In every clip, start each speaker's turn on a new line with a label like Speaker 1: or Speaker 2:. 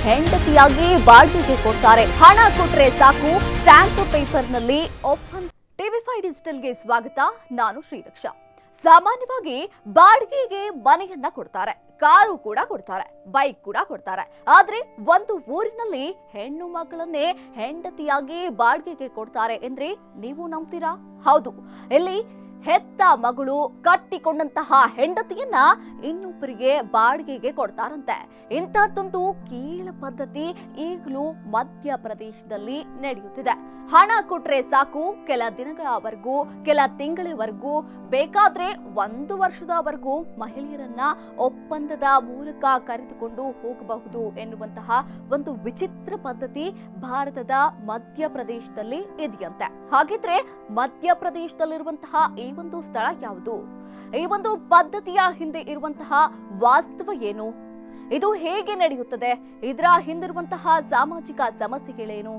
Speaker 1: ಹೆಂಡತಿಯಾಗಿ ಬಾಡಿಗೆಗೆ ಕೊಡ್ತಾರೆ. ಹಣ ಕೊಟ್ರೆ ಸಾಕು, ಸ್ಟಾಂಪ್ ಪೇಪರ್ನಲ್ಲಿ ಒಪ್ಪಂದ. ಟಿವಿ5 ಡಿಜಿಟಲ್ಗೆ ಸ್ವಾಗತ. ನಾನು ಶ್ರೀರಕ್ಷಾ. ಸಾಮಾನ್ಯವಾಗಿ ಬಾಡಿಗೆಗೆ ಮನೆಯನ್ನ ಕೊಡ್ತಾರೆ, ಕಾರು ಕೂಡ ಕೊಡ್ತಾರೆ, ಬೈಕ್ ಕೂಡ ಕೊಡ್ತಾರೆ. ಆದ್ರೆ ಒಂದು ಊರಿನಲ್ಲಿ ಹೆಣ್ಣು ಮಕ್ಕಳನ್ನೇ ಹೆಂಡತಿಯಾಗಿ ಬಾಡಿಗೆಗೆ ಕೊಡ್ತಾರೆ ಅಂದ್ರೆ ನೀವು ನಂಬ್ತೀರಾ? ಹೌದು, ಇಲ್ಲಿ ಹೆತ್ತ ಮಗಳು ಕಟ್ಟಿಕೊಂಡಂತಹ ಹೆಂಡತಿಯನ್ನ ಇನ್ನೊಬ್ಬರಿಗೆ ಬಾಡಿಗೆಗೆ ಕೊಡ್ತಾರಂತೆ. ಇಂಥದ್ದೊಂದು ಕೀಳ ಪದ್ಧತಿ ಈಗಲೂ ಮಧ್ಯಪ್ರದೇಶದಲ್ಲಿ ನಡೆಯುತ್ತಿದೆ. ಹಣ ಕೊಟ್ರೆ ಸಾಕು, ಕೆಲ ದಿನಗಳವರೆಗೂ, ಕೆಲ ತಿಂಗಳವರೆಗೂ, ಬೇಕಾದ್ರೆ 1 ವರ್ಷದವರೆಗೂ ಮಹಿಳೆಯರನ್ನ ಒಪ್ಪಂದದ ಮೂಲಕ ಕರೆದುಕೊಂಡು ಹೋಗಬಹುದು ಎನ್ನುವಂತಹ ಒಂದು ವಿಚಿತ್ರ ಪದ್ಧತಿ ಭಾರತದ ಮಧ್ಯಪ್ರದೇಶದಲ್ಲಿ ಇದೆಯಂತೆ. ಹಾಗಿದ್ರೆ ಮಧ್ಯಪ್ರದೇಶದಲ್ಲಿರುವಂತಹ ಈ ಒಂದು ಸ್ಥಳ ಯಾವುದು? ಈ ಒಂದು ಪದ್ಧತಿಯ ಹಿಂದೆ ಇರುವಂತಹ ವಾಸ್ತವ ಏನು? ಇದು ಹೇಗೆ ನಡೆಯುತ್ತದೆ? ಇದರ ಹಿಂದಿರುವಂತಹ ಸಾಮಾಜಿಕ ಸಮಸ್ಯೆಗಳೇನು?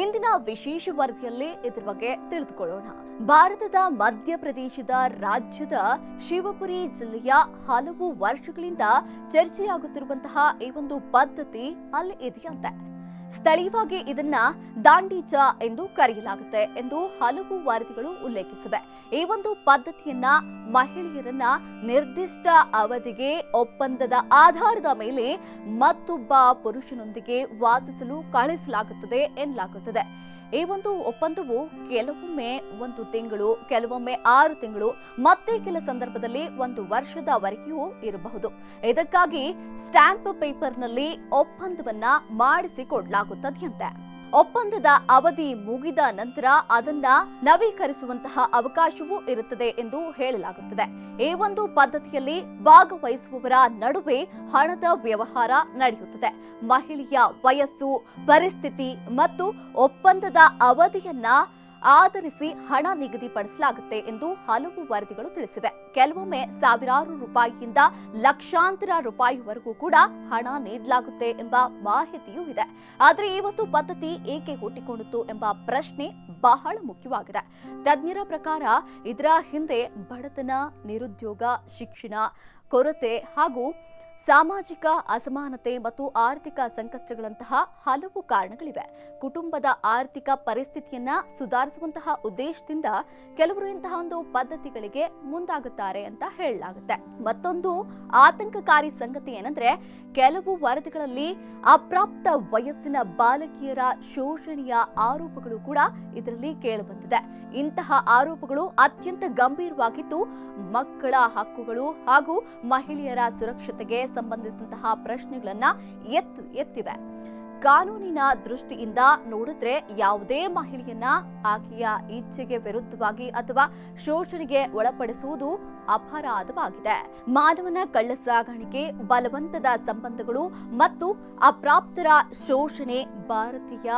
Speaker 1: ಇಂದಿನ ವಿಶೇಷ ವರದಿಯಲ್ಲಿ ಇದರ ಬಗ್ಗೆ ತಿಳಿದುಕೊಳ್ಳೋಣ. ಭಾರತದ ಮಧ್ಯಪ್ರದೇಶದ ರಾಜ್ಯದ ಶಿವಪುರಿ ಜಿಲ್ಲೆಯ ಹಲವು ವರ್ಷಗಳಿಂದ ಚರ್ಚೆಯಾಗುತ್ತಿರುವಂತಹ ಈ ಒಂದು ಪದ್ಧತಿ ಅಲ್ಲಿ ಇದೆಯಂತೆ. ಸ್ಥಳೀಯವಾಗಿ ಇದನ್ನ ದಾಂಡೀಚ ಎಂದು ಕರೆಯಲಾಗುತ್ತೆ ಎಂದು ಹಲವು ವರದಿಗಳು ಉಲ್ಲೇಖಿಸಿವೆ. ಈ ಒಂದು ಪದ್ಧತಿಯನ್ನ ಮಹಿಳೆಯರನ್ನ ನಿರ್ದಿಷ್ಟ ಅವಧಿಗೆ ಒಪ್ಪಂದದ ಆಧಾರದ ಮೇಲೆ ಮತ್ತೊಬ್ಬ ಪುರುಷನೊಂದಿಗೆ ವಾಸಿಸಲು ಕಳಿಸಲಾಗುತ್ತದೆ ಎನ್ನಲಾಗುತ್ತದೆ. ಈ ಒಂದು ಒಪ್ಪಂದವು ಕೆಲವೊಮ್ಮೆ 1 ತಿಂಗಳು, ಕೆಲವೊಮ್ಮೆ 6 ತಿಂಗಳು, ಮತ್ತೆ ಕೆಲ ಸಂದರ್ಭದಲ್ಲಿ 1 ವರ್ಷದವರೆಗೂ ಇರಬಹುದು. ಇದಕ್ಕಾಗಿ ಸ್ಟಾಂಪ್ ಪೇಪರ್ನಲ್ಲಿ ಒಪ್ಪಂದವನ್ನ ಮಾಡಿಸಿಕೊಡಲಾಗುತ್ತದೆಯಂತೆ. ಒಪ್ಪಂದದ ಅವಧಿ ಮುಗಿದ ನಂತರ ಅದನ್ನ ನವೀಕರಿಸುವಂತಹ ಅವಕಾಶವೂ ಇರುತ್ತದೆ ಎಂದು ಹೇಳಲಾಗುತ್ತದೆ. ಈ ಒಂದು ಪದ್ಧತಿಯಲ್ಲಿ ಭಾಗವಹಿಸುವವರ ನಡುವೆ ಹಣದ ವ್ಯವಹಾರ ನಡೆಯುತ್ತದೆ. ಮಹಿಳೆಯ ವಯಸ್ಸು, ಪರಿಸ್ಥಿತಿ ಮತ್ತು ಒಪ್ಪಂದದ ಅವಧಿಯನ್ನ ಆಧರಿಸಿ ಹಣ ನಿಗದಿಪಡಿಸಲಾಗುತ್ತೆ ಎಂದು ಹಲವು ವರದಿಗಳು ತಿಳಿಸಿವೆ. ಕೆಲವೊಮ್ಮೆ ಸಾವಿರಾರು ರೂಪಾಯಿಯಿಂದ ಲಕ್ಷಾಂತರ ರೂಪಾಯಿವರೆಗೂ ಕೂಡ ಹಣ ನೀಡಲಾಗುತ್ತೆ ಎಂಬ ಮಾಹಿತಿಯೂ ಇದೆ. ಆದರೆ ಈ ಒಂದು ಪದ್ಧತಿ ಏಕೆ ಹುಟ್ಟಿಕೊಂಡಿತು ಎಂಬ ಪ್ರಶ್ನೆ ಬಹಳ ಮುಖ್ಯವಾಗಿದೆ. ತಜ್ಞರ ಪ್ರಕಾರ ಇದರ ಹಿಂದೆ ಬಡತನ, ನಿರುದ್ಯೋಗ, ಶಿಕ್ಷಣ ಕೊರತೆ ಹಾಗೂ ಸಾಮಾಜಿಕ ಅಸಮಾನತೆ ಮತ್ತು ಆರ್ಥಿಕ ಸಂಕಷ್ಟಗಳಂತಹ ಹಲವು ಕಾರಣಗಳಿವೆ. ಕುಟುಂಬದ ಆರ್ಥಿಕ ಪರಿಸ್ಥಿತಿಯನ್ನ ಸುಧಾರಿಸುವಂತಹ ಉದ್ದೇಶದಿಂದ ಕೆಲವರು ಇಂತಹ ಒಂದು ಪದ್ಧತಿಗಳಿಗೆ ಮುಂದಾಗುತ್ತಾರೆ ಅಂತ ಹೇಳಲಾಗುತ್ತೆ. ಮತ್ತೊಂದು ಆತಂಕಕಾರಿ ಸಂಗತಿ ಏನಂದ್ರೆ, ಕೆಲವು ವರದಿಗಳಲ್ಲಿ ಅಪ್ರಾಪ್ತ ವಯಸ್ಸಿನ ಬಾಲಕಿಯರ ಶೋಷಣೆಯ ಆರೋಪಗಳು ಕೂಡ ಇದರಲ್ಲಿ ಕೇಳಿಬಂದಿದೆ. ಇಂತಹ ಆರೋಪಗಳು ಅತ್ಯಂತ ಗಂಭೀರವಾಗಿದ್ದು ಮಕ್ಕಳ ಹಕ್ಕುಗಳು ಹಾಗೂ ಮಹಿಳೆಯರ ಸುರಕ್ಷತೆಗೆ ಸಂಬಂಧಿಸಿದಂತಹ ಪ್ರಶ್ನೆಗಳನ್ನ ಎತ್ತಿವೆ. ಕಾನೂನಿನ ದೃಷ್ಟಿಯಿಂದ ನೋಡಿದ್ರೆ ಯಾವುದೇ ಮಹಿಳೆಯನ್ನ ಆಕೆಯ ಇಚ್ಛೆಗೆ ವಿರುದ್ಧವಾಗಿ ಅಥವಾ ಶೋಷಣೆಗೆ ಒಳಪಡಿಸುವುದು ಅಪರಾಧವಾಗಿದೆ. ಮಾನವನ ಕಳ್ಳಸಾಗಾಣಿಕೆ, ಬಲವಂತದ ಸಂಬಂಧಗಳು ಮತ್ತು ಅಪ್ರಾಪ್ತರ ಶೋಷಣೆ ಭಾರತೀಯ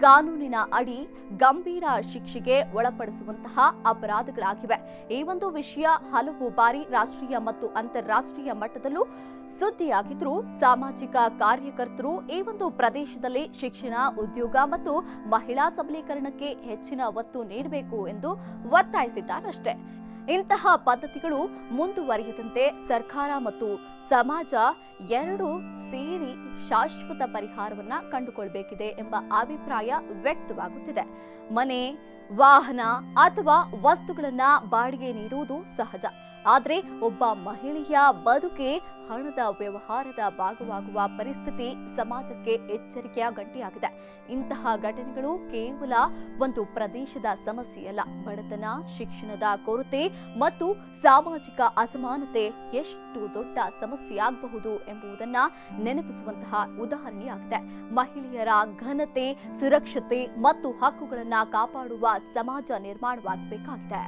Speaker 1: ಕಾನೂನಿನ ಅಡಿ ಗಂಭೀರ ಶಿಕ್ಷೆಗೆ ಒಳಪಡಿಸುವಂತಹ ಅಪರಾಧಗಳಾಗಿವೆ. ಈ ಒಂದು ವಿಷಯ ಹಲವು ಬಾರಿ ರಾಷ್ಟ್ರೀಯ ಮತ್ತು ಅಂತಾರಾಷ್ಟ್ರೀಯ ಮಟ್ಟದಲ್ಲೂ ಸುದ್ದಿಯಾಗಿದ್ರು ಸಾಮಾಜಿಕ ಕಾರ್ಯಕರ್ತರು ಈ ಒಂದು ಪ್ರದೇಶದಲ್ಲಿ ಶಿಕ್ಷಣ, ಉದ್ಯೋಗ ಮತ್ತು ಮಹಿಳಾ ಸಬಲೀಕರಣಕ್ಕೆ ಹೆಚ್ಚಿನ ಒತ್ತು ನೀಡಬೇಕು ಎಂದು ಒತ್ತಾಯಿಸಿದ್ದಾರಷ್ಟೇ. ಇಂತಹ ಪದ್ಧತಿಗಳು ಮುಂದುವರಿಯದಂತೆ ಸರ್ಕಾರ ಮತ್ತು ಸಮಾಜ ಎರಡೂ ಸೇರಿ ಶಾಶ್ವತ ಪರಿಹಾರವನ್ನ ಕಂಡುಕೊಳ್ಳಬೇಕಿದೆ ಎಂಬ ಅಭಿಪ್ರಾಯ ವ್ಯಕ್ತವಾಗುತ್ತಿದೆ. ಮನೆ, ವಾಹನ ಅಥವಾ ವಸ್ತುಗಳನ್ನ ಬಾಡಿಗೆ ನೀಡುವುದು ಸಹಜ. ಆದರೆ ಒಬ್ಬ ಮಹಿಳೆಯ ಬದುಕೆ ಹಣದ ವ್ಯವಹಾರದ ಭಾಗವಾಗುವ ಪರಿಸ್ಥಿತಿ ಸಮಾಜಕ್ಕೆ ಎಚ್ಚರಿಕೆಯ ಗಂಟೆಯಾಗಿದೆ. ಇಂತಹ ಘಟನೆಗಳು ಕೇವಲ ಒಂದು ಪ್ರದೇಶದ ಸಮಸ್ಯೆಯಲ್ಲ. ಬಡತನ, ಶಿಕ್ಷಣದ ಕೊರತೆ ಮತ್ತು ಸಾಮಾಜಿಕ ಅಸಮಾನತೆ ಎಷ್ಟು ದೊಡ್ಡ ಸಮಸ್ಯೆಯಾಗಬಹುದು ಎಂಬುದನ್ನ ನೆನಪಿಸುವಂತಹ ಉದಾಹರಣೆಯಾಗಿದೆ. ಮಹಿಳೆಯರ ಘನತೆ, ಸುರಕ್ಷತೆ ಮತ್ತು ಹಕ್ಕುಗಳನ್ನ ಕಾಪಾಡುವ ಸಮಾಜ ನಿರ್ಮಾಣವಾಗಬೇಕಾಗಿದೆ.